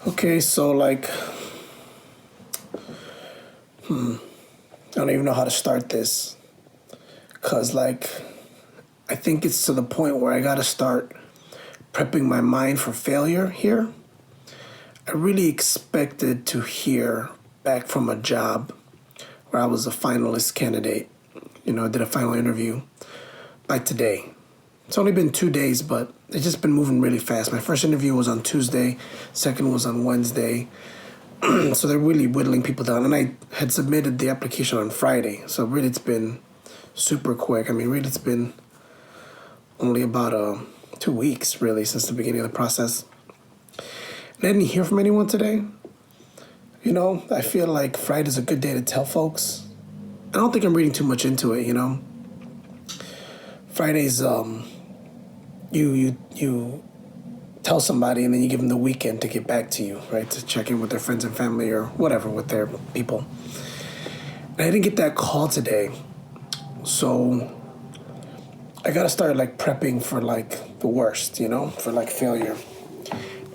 Okay, so I don't even know how to start this. Cause I think it's to the point where I gotta start prepping my mind for failure here. I really expected to hear back from a job where I was a finalist candidate. I did a final interview by today. It's only been 2 days, but it's just been moving really fast. My first interview was on Tuesday, second was on Wednesday. So they're really whittling people down. And I had submitted the application on Friday. So really it's been super quick. I mean, really it's been only about 2 weeks, really, since the beginning of the process. And I didn't hear from anyone today. I feel like Friday's a good day to tell folks. I don't think I'm reading too much into it. Fridays, you tell somebody and then you give them the weekend to get back to you, right? To check in with their friends and family or whatever with their people. And I didn't get that call today. So I gotta start prepping for the worst, for failure.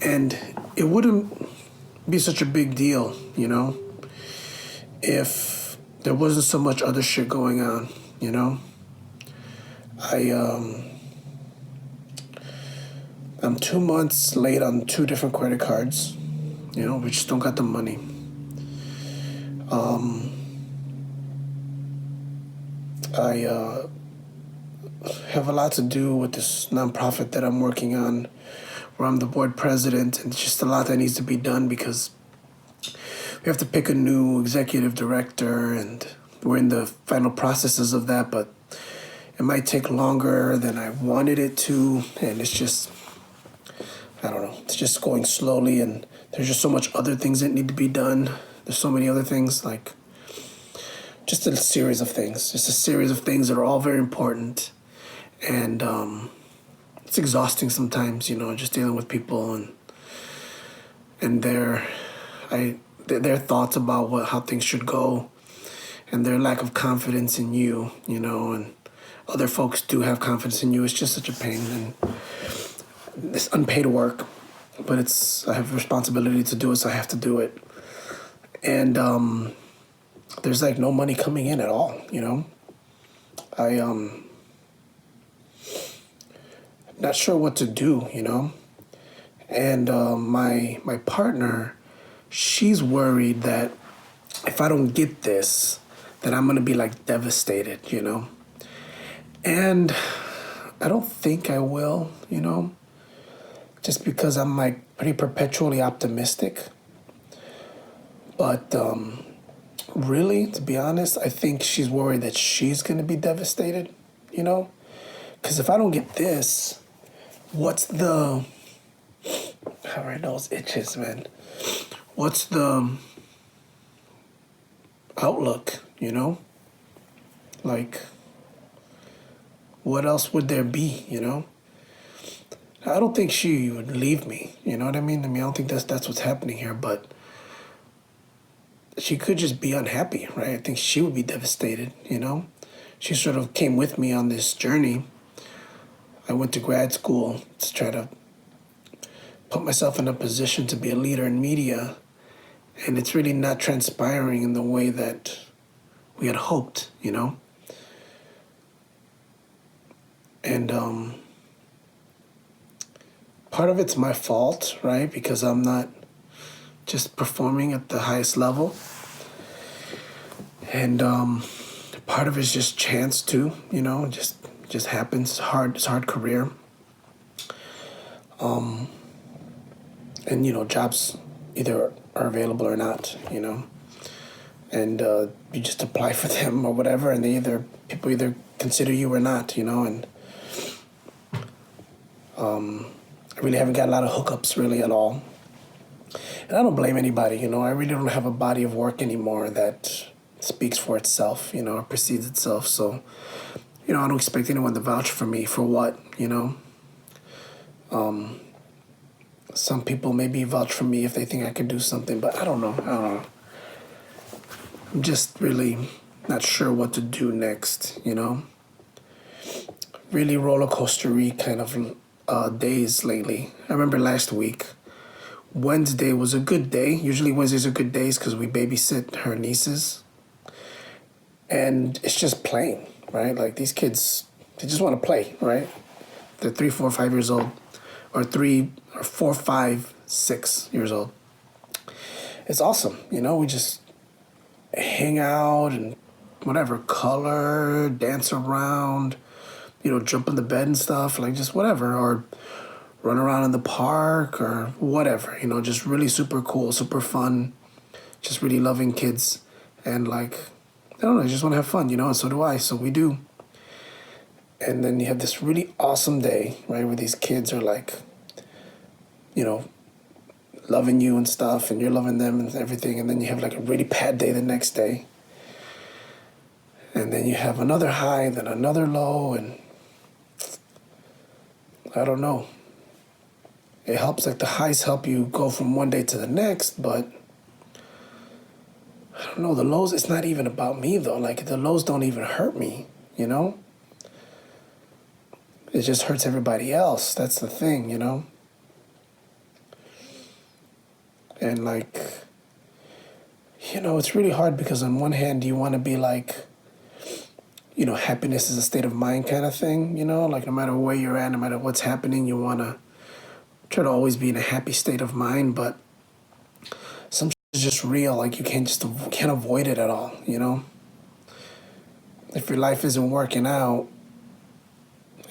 And it wouldn't be such a big deal, if there wasn't so much other shit going on. I'm 2 months late on two different credit cards. We just don't got the money. I have a lot to do with this nonprofit that I'm working on, where I'm the board president, and it's just a lot that needs to be done because we have to pick a new executive director, and we're in the final processes of that, but it might take longer than I wanted it to, and it's just, I don't know, it's just going slowly, and there's just so much other things that need to be done. There's so many other things, just a series of things that are all very important, and it's exhausting sometimes, just dealing with people and their thoughts about how things should go, and their lack of confidence in you, and other folks do have confidence in you. It's just such a pain, and it's unpaid work, but I have a responsibility to do it, so I have to do it. And there's no money coming in at all, I'm not sure what to do, and my partner, she's worried that if I don't get this, then I'm gonna be devastated, and I don't think I will, just because I'm pretty perpetually optimistic. But really, to be honest, I think she's worried that she's gonna be devastated, because if I don't get this, what's the, how my nose itches, man. What's the outlook, what else would there be, I don't think she would leave me, you know what I mean? I don't think that's what's happening here, but she could just be unhappy, right? I think she would be devastated, She sort of came with me on this journey. I went to grad school to try to put myself in a position to be a leader in media, and it's really not transpiring in the way that we had hoped, And part of it's my fault, right? Because I'm not just performing at the highest level. And part of it's just chance too, just happens. It's a hard career. And jobs either are available or not, and you just apply for them or whatever, and people either consider you or not, and I really haven't got a lot of hookups really at all. And I don't blame anybody, I really don't have a body of work anymore that speaks for itself, or precedes itself. So, I don't expect anyone to vouch for me for what, Some people maybe vouch for me if they think I could do something, but I don't know. I'm just really not sure what to do next, Really roller coastery kind of days lately. I remember last week Wednesday was a good day. Usually Wednesdays are good days because we babysit her nieces. And it's just playing, right? Like these kids, they just want to play, right? They're 3, 4, 5 years old, or 3, or 4, 5, 6 years old. It's awesome, we just hang out and whatever, color, dance around, jump in the bed and stuff, like just whatever, or run around in the park or whatever, just really super cool, super fun, just really loving kids. And like, I don't know, I just want to have fun, and so do I, so we do. And then you have this really awesome day, right, where these kids are like, loving you and stuff, and you're loving them and everything. And then you have like a really bad day the next day. And then you have another high, then another low, and I don't know. It helps, like the highs help you go from one day to the next, but I don't know, the lows, it's not even about me though. Like the lows don't even hurt me, It just hurts everybody else. That's the thing, And like, it's really hard because on one hand you want to be like, happiness is a state of mind kind of thing, like no matter where you're at, no matter what's happening, you want to try to always be in a happy state of mind. But some shit is just real. Like you can't avoid it at all, If your life isn't working out,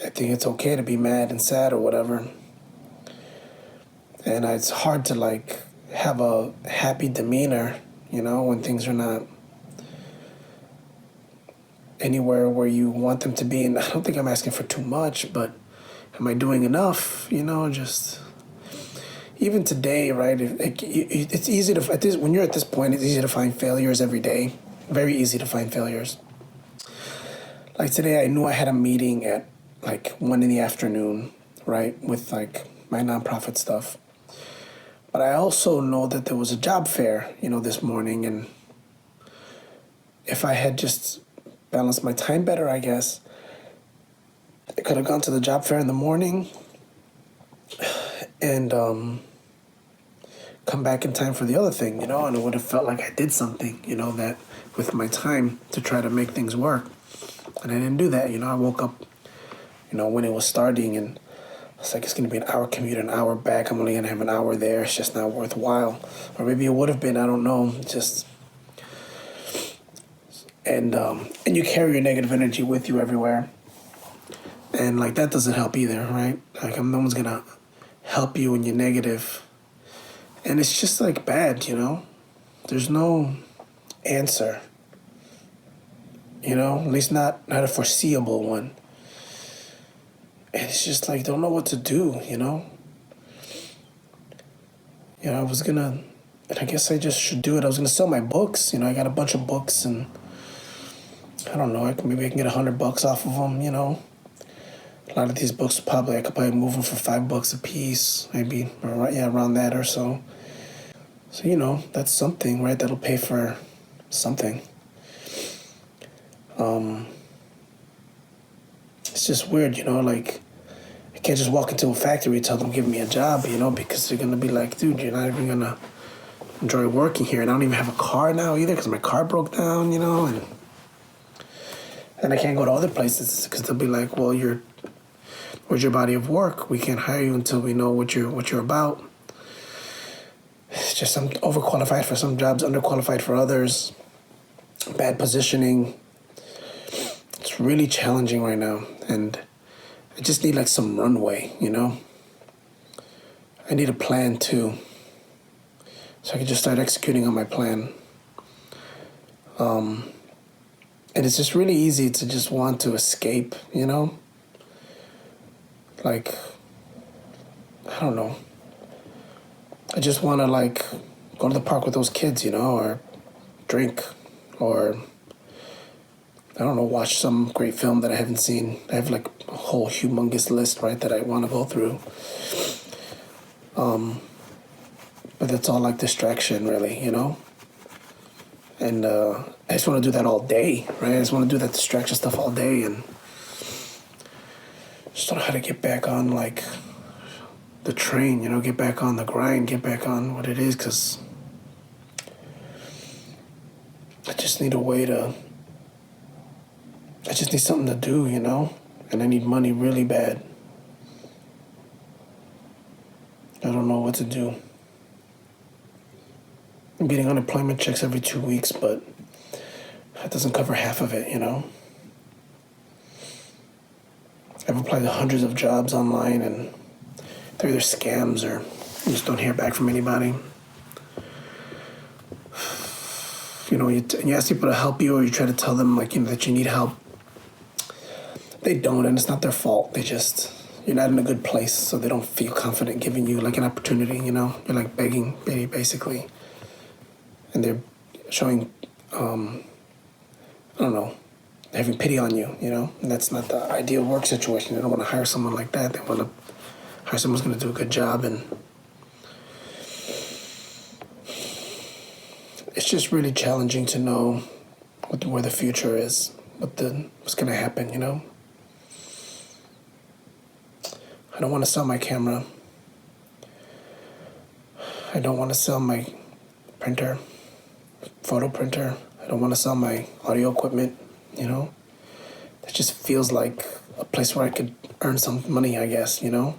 I think it's okay to be mad and sad or whatever. And it's hard to like have a happy demeanor, when things are not anywhere where you want them to be. And I don't think I'm asking for too much, but am I doing enough? Just even today, right? It's easy to when you're at this point, it's easy to find failures every day. Very easy to find failures. Like today, I knew I had a meeting at like 1 p.m, right, with like my nonprofit stuff. But I also know that there was a job fair, this morning, and if I had just balanced my time better, I guess, I could have gone to the job fair in the morning and come back in time for the other thing, and it would have felt like I did something, that with my time to try to make things work. And I didn't do that, I woke up, when it was starting, and it's like, it's going to be an hour commute, an hour back. I'm only going to have an hour there. It's just not worthwhile. Or maybe it would have been, I don't know. Just, and you carry your negative energy with you everywhere. And like, that doesn't help either, right? Like, no one's going to help you when you're negative. And it's just like bad, There's no answer, at least not a foreseeable one. And it's just like, don't know what to do, I was gonna, and I guess I just should do it. I was gonna sell my books, I got a bunch of books, and I don't know, maybe I can get $100 off of them, A lot of these books, I could probably move them for $5 a piece, maybe, around that or so. So, that's something, right? That'll pay for something. It's just weird, like, I can't just walk into a factory and tell them give me a job, because they're going to be like, dude, you're not even going to enjoy working here. And I don't even have a car now either because my car broke down, and I can't go to other places because they'll be like, well, where's your body of work? We can't hire you until we know what you're about. It's just I'm overqualified for some jobs, underqualified for others, bad positioning. It's really challenging right now, and I just need like some runway, I need a plan too, so I can just start executing on my plan. And it's just really easy to just want to escape, Like, I don't know. I just want to like go to the park with those kids, or drink, or I don't know, watch some great film that I haven't seen. I have like a whole humongous list, right, that I want to go through. But it's all like distraction, really, And I just want to do that all day, right? I just want to do that distraction stuff all day, and just don't know how to get back on like the train, get back on the grind, get back on what it is, because I just need a way to, I just need something to do, and I need money really bad. I don't know what to do. I'm getting unemployment checks every 2 weeks, but that doesn't cover half of it, I've applied to hundreds of jobs online, and they're either scams or you just don't hear back from anybody. You ask people to help you, or you try to tell them that you need help. They don't, and it's not their fault. You're not in a good place, so they don't feel confident giving you an opportunity. You're begging, basically, and they're showing, I don't know, having pity on you. And that's not the ideal work situation. They don't want to hire someone like that. They want to hire someone who's going to do a good job, and it's just really challenging to know where the future is, what's going to happen, I don't want to sell my camera. I don't want to sell my printer, photo printer. I don't want to sell my audio equipment, It just feels like a place where I could earn some money, I guess, I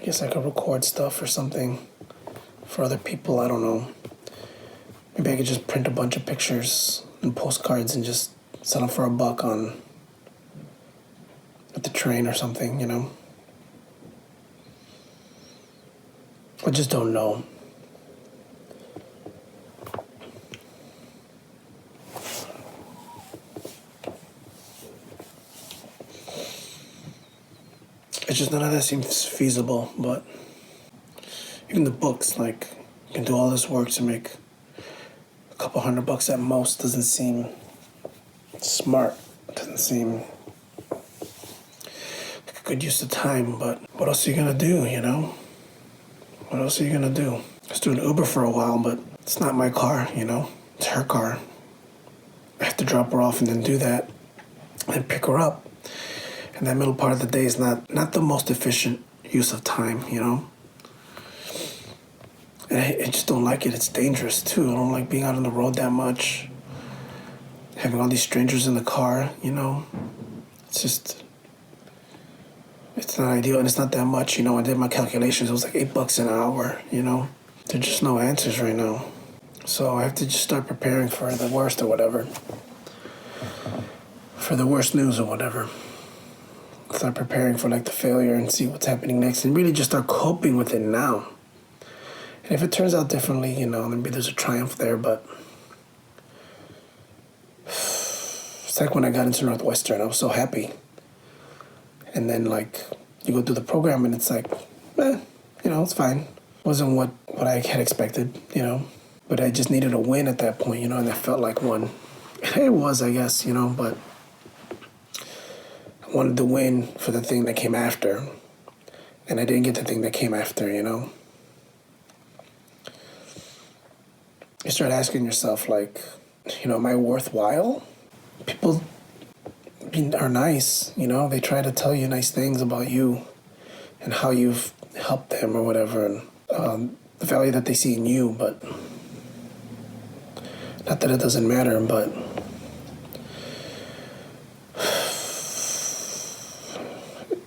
guess I could record stuff or something for other people. I don't know. Maybe I could just print a bunch of pictures and postcards and just sell them for $1 at the train or something, I just don't know. It's just none of that seems feasible, but even the books, you can do all this work to make a couple $100 at most, doesn't seem smart. Doesn't seem like a good use of time, but what else are you gonna do, What else are you gonna do? I was doing Uber for a while, but it's not my car, It's her car. I have to drop her off and then do that and pick her up. And that middle part of the day is not the most efficient use of time, And I just don't like it. It's dangerous, too. I don't like being out on the road that much. Having all these strangers in the car, it's not ideal, and it's not that much, I did my calculations. It was like $8 an hour, There's just no answers right now. So I have to just start preparing for the worst or whatever. For the worst news or whatever. Start preparing for the failure and see what's happening next, and really just start coping with it now. And if it turns out differently, maybe there's a triumph there, but it's like when I got into Northwestern, I was so happy. And then you go through the program and it's it's fine. It wasn't what I had expected, but I just needed a win at that point, and I felt like one. And it was, I guess, but I wanted to win for the thing that came after, and I didn't get the thing that came after, You start asking yourself, am I worthwhile? People are nice, they try to tell you nice things about you and how you've helped them or whatever, and the value that they see in you, but not that it doesn't matter, but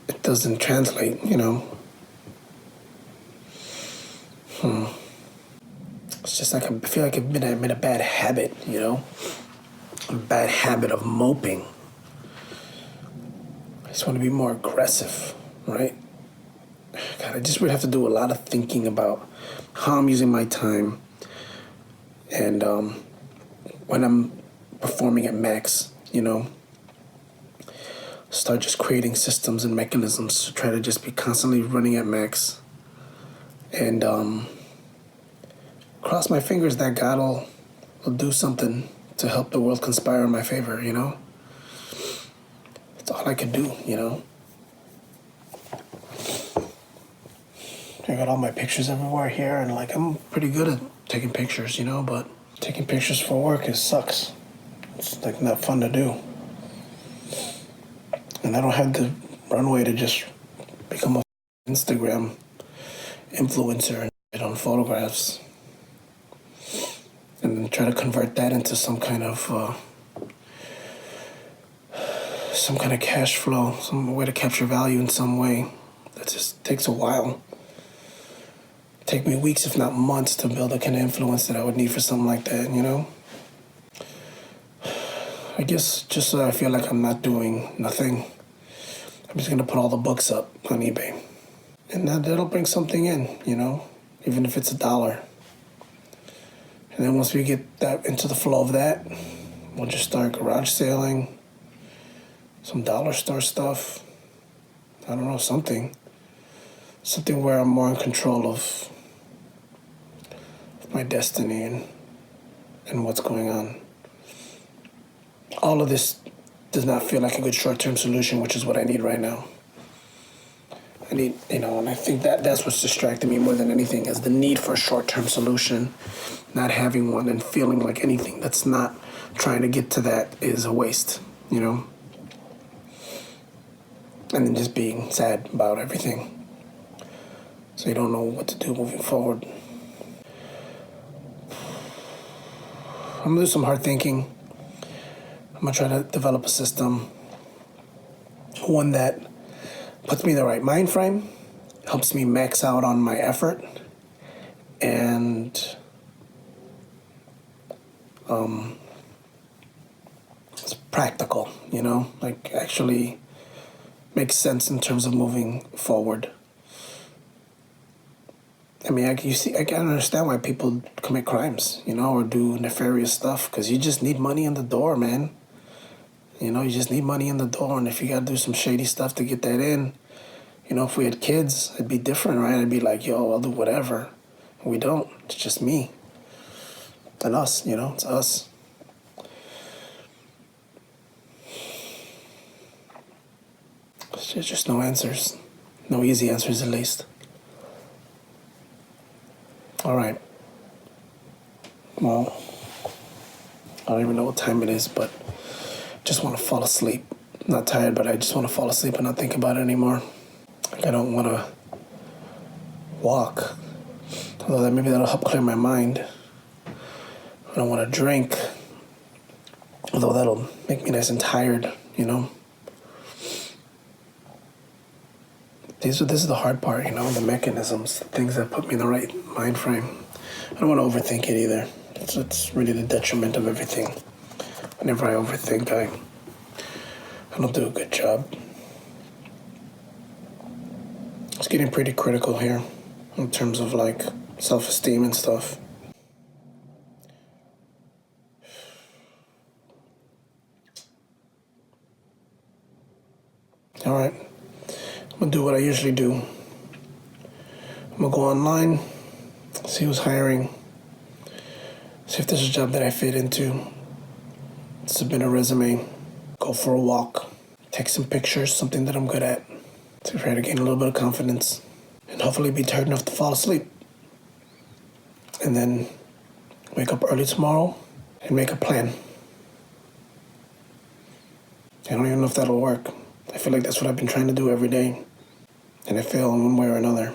it doesn't translate, It's just I feel like I'm in a bad habit, a bad habit of moping. I just want to be more aggressive, right? God, I just would have to do a lot of thinking about how I'm using my time, and when I'm performing at max, start just creating systems and mechanisms to try to just be constantly running at max, and cross my fingers that God will do something to help the world conspire in my favor, That's all I could do, I got all my pictures everywhere here, and I'm pretty good at taking pictures, but taking pictures for work sucks. It's not fun to do. And I don't have the runway to just become a Instagram influencer and get on photographs and then try to convert that into some kind of cash flow, some way to capture value in some way. That just takes a while. Take me weeks, if not months, to build the kind of influence that I would need for something like that, you know? I guess just so I feel like I'm not doing nothing, I'm just gonna put all the books up on eBay. And that'll bring something in, you know? Even if it's $1. And then once we get that into the flow of that, we'll just start garage sailing, some dollar store stuff. I don't know, something where I'm more in control of my destiny and what's going on. All of this does not feel like a good short-term solution, which is what I need right now. I need, and I think that's what's distracting me more than anything is the need for a short-term solution, not having one and feeling like anything that's not trying to get to that is a waste, you know? And then just being sad about everything. So you don't know what to do moving forward. I'm gonna do some hard thinking. I'm gonna try to develop a system, one that puts me in the right mind frame, helps me max out on my effort, and it's practical, like actually makes sense in terms of moving forward. I mean, I can understand why people commit crimes, or do nefarious stuff, because you just need money in the door, man. You just need money in the door, and if you gotta do some shady stuff to get that in, if we had kids, it'd be different, right? I'd be like, yo, I'll do whatever. We don't. It's just me. And us, it's us. There's just no answers. No easy answers, at least. All right. Well, I don't even know what time it is, but just want to fall asleep. I'm not tired, but I just want to fall asleep and not think about it anymore. Like I don't want to walk, although maybe that'll help clear my mind. I don't want to drink, although that'll make me nice and tired, This is the hard part, the mechanisms, the things that put me in the right mind frame. I don't want to overthink it either. It's really the detriment of everything. Whenever I overthink, I don't do a good job. It's getting pretty critical here in terms of like self-esteem and stuff. All right, I'm gonna do what I usually do. I'm gonna go online, see who's hiring, see if there's a job that I fit into, submit a resume, go for a walk, take some pictures, something that I'm good at, to try to gain a little bit of confidence, and hopefully be tired enough to fall asleep. And then wake up early tomorrow and make a plan. I don't even know if that'll work. I feel like that's what I've been trying to do every day, and I fail in one way or another.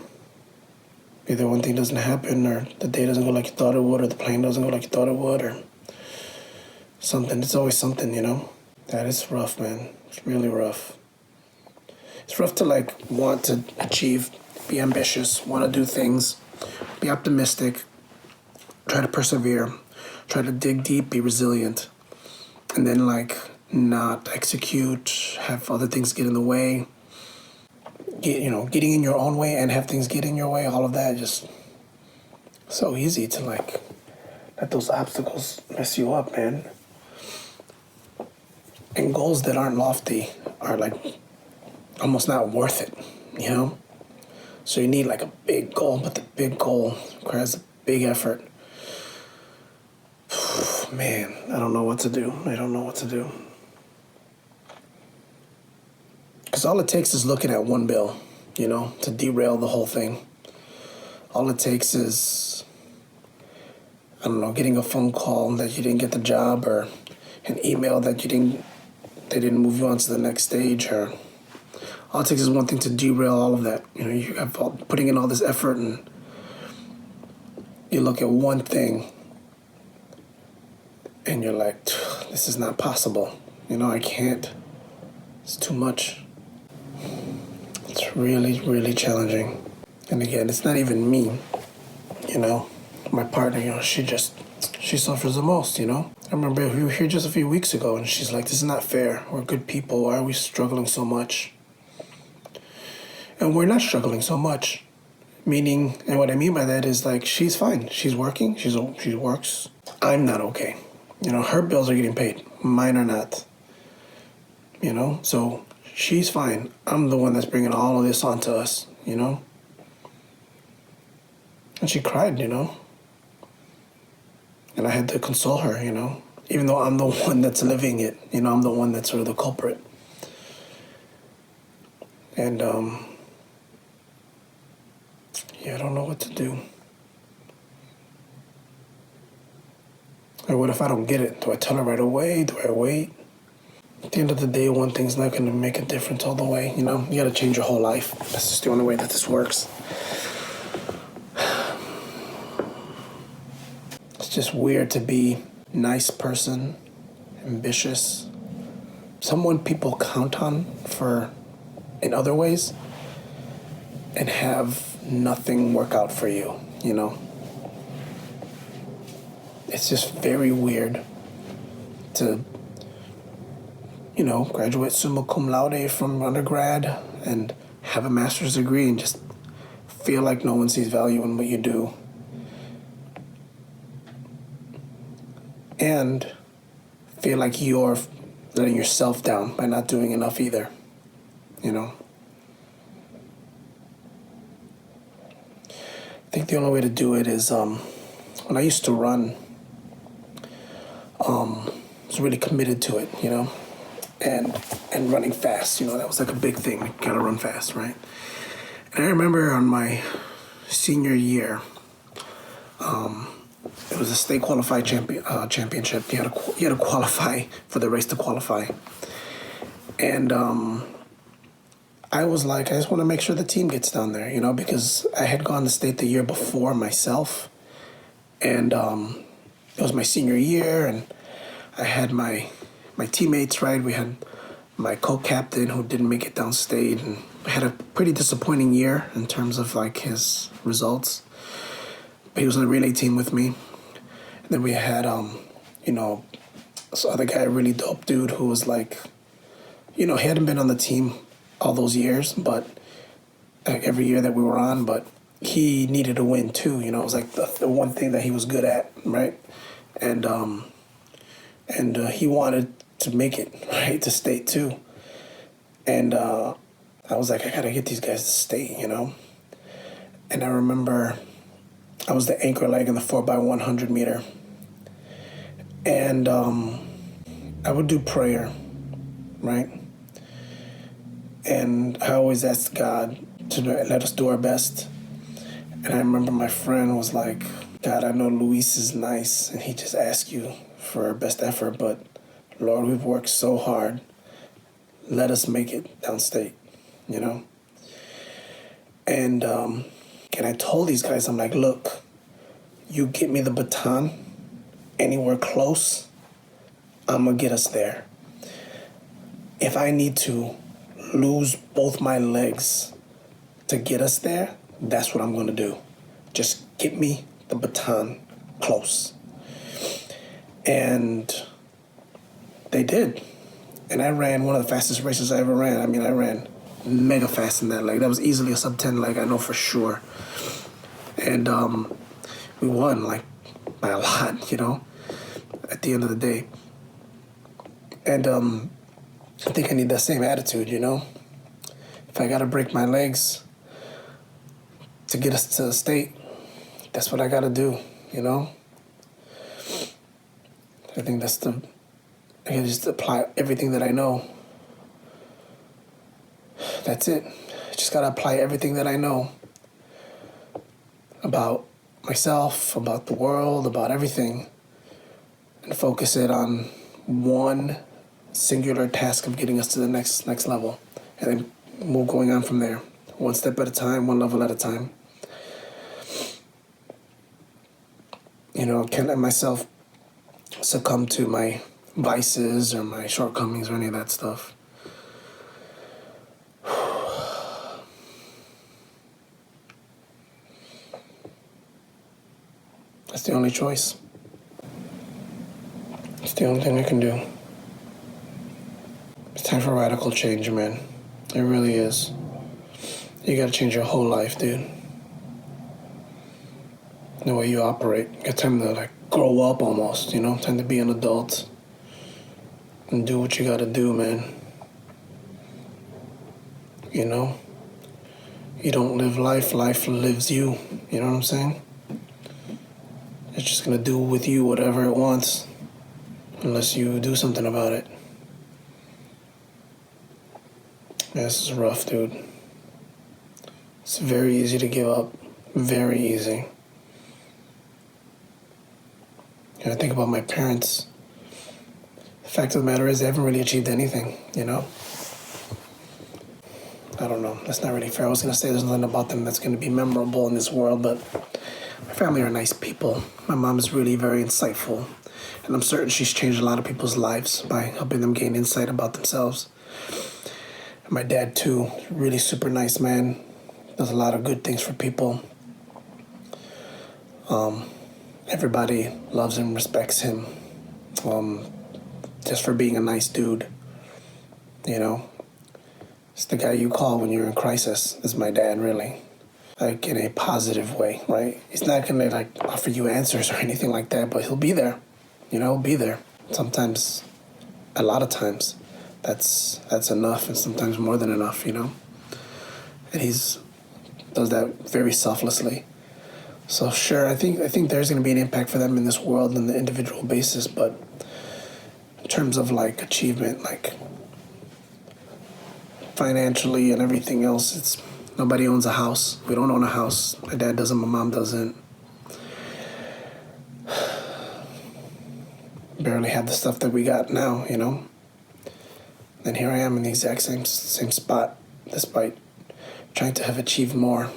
Either one thing doesn't happen, or the day doesn't go like you thought it would, or the plan doesn't go like you thought it would, or something. It's always something, That is rough, man. It's really rough. It's rough to want to achieve, be ambitious, want to do things, be optimistic, try to persevere, try to dig deep, be resilient, and then not execute, have other things get in the way, getting in your own way and have things get in your way, all of that just so easy to let those obstacles mess you up, man. And goals that aren't lofty are almost not worth it, So you need a big goal, but the big goal requires a big effort. Man, I don't know what to do. Because all it takes is looking at one bill, to derail the whole thing. All it takes is, getting a phone call that you didn't get the job, or an email that they didn't move you on to the next stage, or all it takes is one thing to derail all of that. You know, you have putting in all this effort, and you look at one thing, and you're like, this is not possible. You know, I can't. It's too much. It's really, really challenging. And again, it's not even me, you know. My partner, you know, she suffers the most, you know. I remember we were here just a few weeks ago, and she's like, this is not fair. We're good people. Why are we struggling so much? And we're not struggling so much. Meaning, and what I mean by that is, like, she's fine. She's working. She works. I'm not okay. You know, her bills are getting paid. Mine are not. You know, so she's fine. I'm the one that's bringing all of this onto us, you know. And she cried, you know. And I had to console her, you know. Even though I'm the one that's living it, you know, I'm the one that's sort of the culprit. And, yeah, I don't know what to do. Or what if I don't get it? Do I tell her right away? Do I wait? At the end of the day, one thing's not going to make a difference all the way, you know? You got to change your whole life. That's just the only way that this works. It's just weird to be a nice person, ambitious, someone people count on for in other ways, and have nothing work out for you, you know? It's just very weird to, you know, graduate summa cum laude from undergrad and have a master's degree and just feel like no one sees value in what you do. And feel like you're letting yourself down by not doing enough either, you know? I think the only way to do it is, when I used to run, I was really committed to it, you know? And running fast, you know, that was like a big thing. You gotta run fast, right? And I remember on my senior year, it was a state qualified championship. You had to qualify for the race to qualify. And I was like, I just want to make sure the team gets down there, you know, because I had gone to state the year before myself. And it was my senior year, and I had my teammates, right? We had my co-captain who didn't make it downstate, and had a pretty disappointing year in terms of like his results. But he was on the relay team with me. And then we had, you know, this other guy, a really dope dude who was like, you know, he hadn't been on the team all those years, but like every year that we were on, but he needed to win too. You know, it was like the one thing that he was good at, right? And he wanted to make it, right, to state too. And I was like, I gotta get these guys to state, you know? And I remember I was the anchor leg in the 4x100 meter. And I would do prayer, right? And I always asked God to let us do our best. And I remember my friend was like, God, I know Luis is nice, and he just asked you for our best effort, but Lord, we've worked so hard. Let us make it downstate, you know? And I told these guys, I'm like, look, you get me the baton anywhere close, I'm gonna get us there. If I need to lose both my legs to get us there, that's what I'm gonna do. Just get me the baton close. And they did. And I ran one of the fastest races I ever ran. I mean, I ran mega fast in that leg. That was easily a sub 10 leg, I know for sure. And we won, like, by a lot, you know, at the end of the day. And I think I need that same attitude, you know. If I gotta break my legs to get us to the state, that's what I gotta do, you know. I think I can just apply everything that I know. That's it. I just gotta apply everything that I know about myself, about the world, about everything, and focus it on one singular task of getting us to the next level, and then move going on from there, one step at a time, one level at a time. Can't let myself succumb to my vices or my shortcomings or any of that stuff. That's the only choice. It's the only thing I can do. It's time for radical change, man. It really is. You gotta change your whole life, dude. The way you operate. You got time to grow up almost, time to be an adult. And do what you gotta do, man. You don't live life, life lives you. You know what I'm saying? It's just gonna do with you whatever it wants, unless you do something about it. Yeah, this is rough, dude. It's very easy to give up. Very easy. I think about my parents. The fact of the matter is they haven't really achieved anything, I don't know. That's not really fair. I was going to say there's nothing about them that's going to be memorable in this world, but my family are nice people. My mom is really very insightful, and I'm certain she's changed a lot of people's lives by helping them gain insight about themselves. And my dad, too, really super nice man. Does a lot of good things for people. Everybody loves and respects him just for being a nice dude. It's the guy you call when you're in crisis, is my dad, really. In a positive way, right? He's not going to offer you answers or anything like that, but he'll be there. He'll be there. Sometimes, a lot of times, that's enough, and sometimes more than enough, And he's does that very selflessly. So sure, I think there's going to be an impact for them in this world on the individual basis, but in terms of achievement, financially and everything else, it's nobody owns a house. We don't own a house. My dad doesn't. My mom doesn't. Barely have the stuff that we got now, And here I am in the exact same spot, despite trying to have achieved more.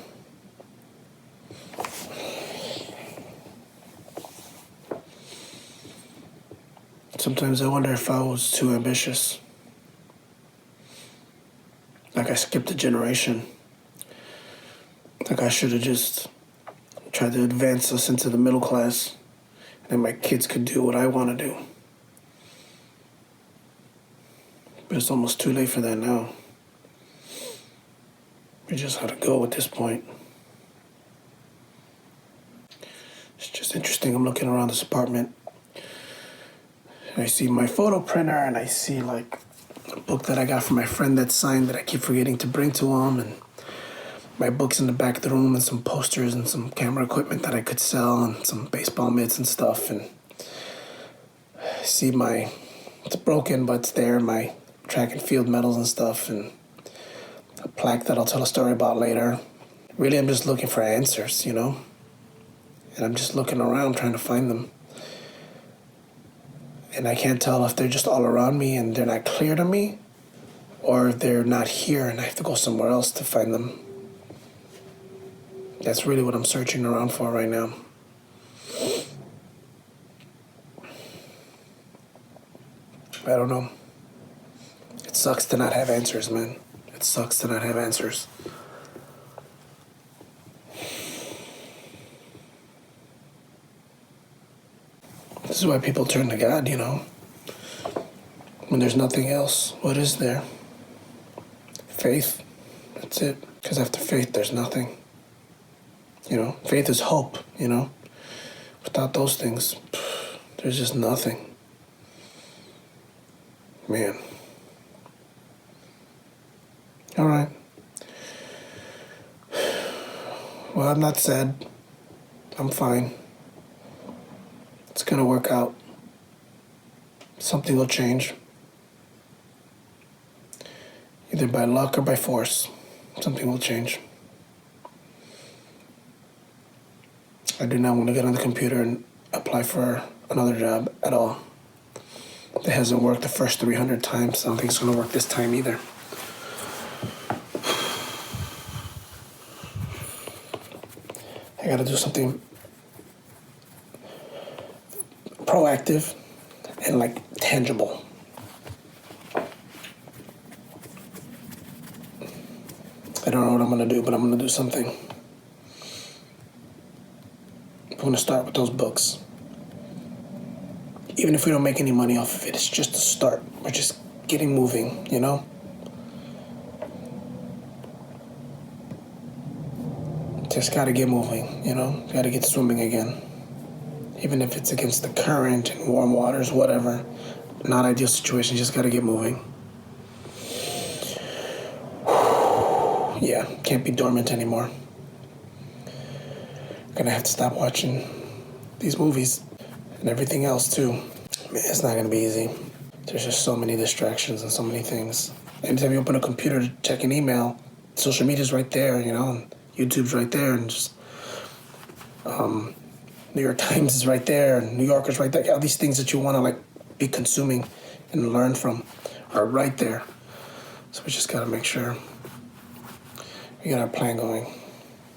Sometimes I wonder if I was too ambitious. I skipped a generation. I should have just tried to advance us into the middle class, and then my kids could do what I want to do. But it's almost too late for that now. We just had to go at this point. It's just interesting. I'm looking around this apartment, and I see my photo printer, and I see a book that I got from my friend that's signed that I keep forgetting to bring to him, and my books in the back of the room, and some posters and some camera equipment that I could sell, and some baseball mitts and stuff. And I see it's broken, but it's there, my track and field medals and stuff, and a plaque that I'll tell a story about later. Really, I'm just looking for answers, And I'm just looking around trying to find them. And I can't tell if they're just all around me and they're not clear to me, or if they're not here and I have to go somewhere else to find them. That's really what I'm searching around for right now. I don't know. It sucks to not have answers, man. It sucks to not have answers. This is why people turn to God, When there's nothing else, what is there? Faith. That's it. Because after faith, there's nothing. Faith is hope, Without those things, there's just nothing. Man. All right. Well, I'm not sad. I'm fine. It's going to work out. Something will change. Either by luck or by force, something will change. I do not want to get on the computer and apply for another job at all. It hasn't worked the first 300 times. I don't think it's going to work this time either. I got to do something proactive and like tangible. I don't know what I'm going to do, but I'm going to do something. I'm going to start with those books. Even if we don't make any money off of it, it's just a start. We're just getting moving, you know? Just gotta get moving, you know? Gotta get swimming again. Even if it's against the current and warm waters, whatever. Not ideal situation, just gotta get moving. Yeah, can't be dormant anymore. Gonna have to stop watching these movies and everything else too. Man, it's not gonna be easy. There's just so many distractions and so many things. Anytime you open a computer to check an email, social media's right there, you know, and YouTube's right there, and just New York Times is right there, and New Yorker's right there. All these things that you want to like be consuming and learn from are right there. So we just gotta make sure we got our plan going.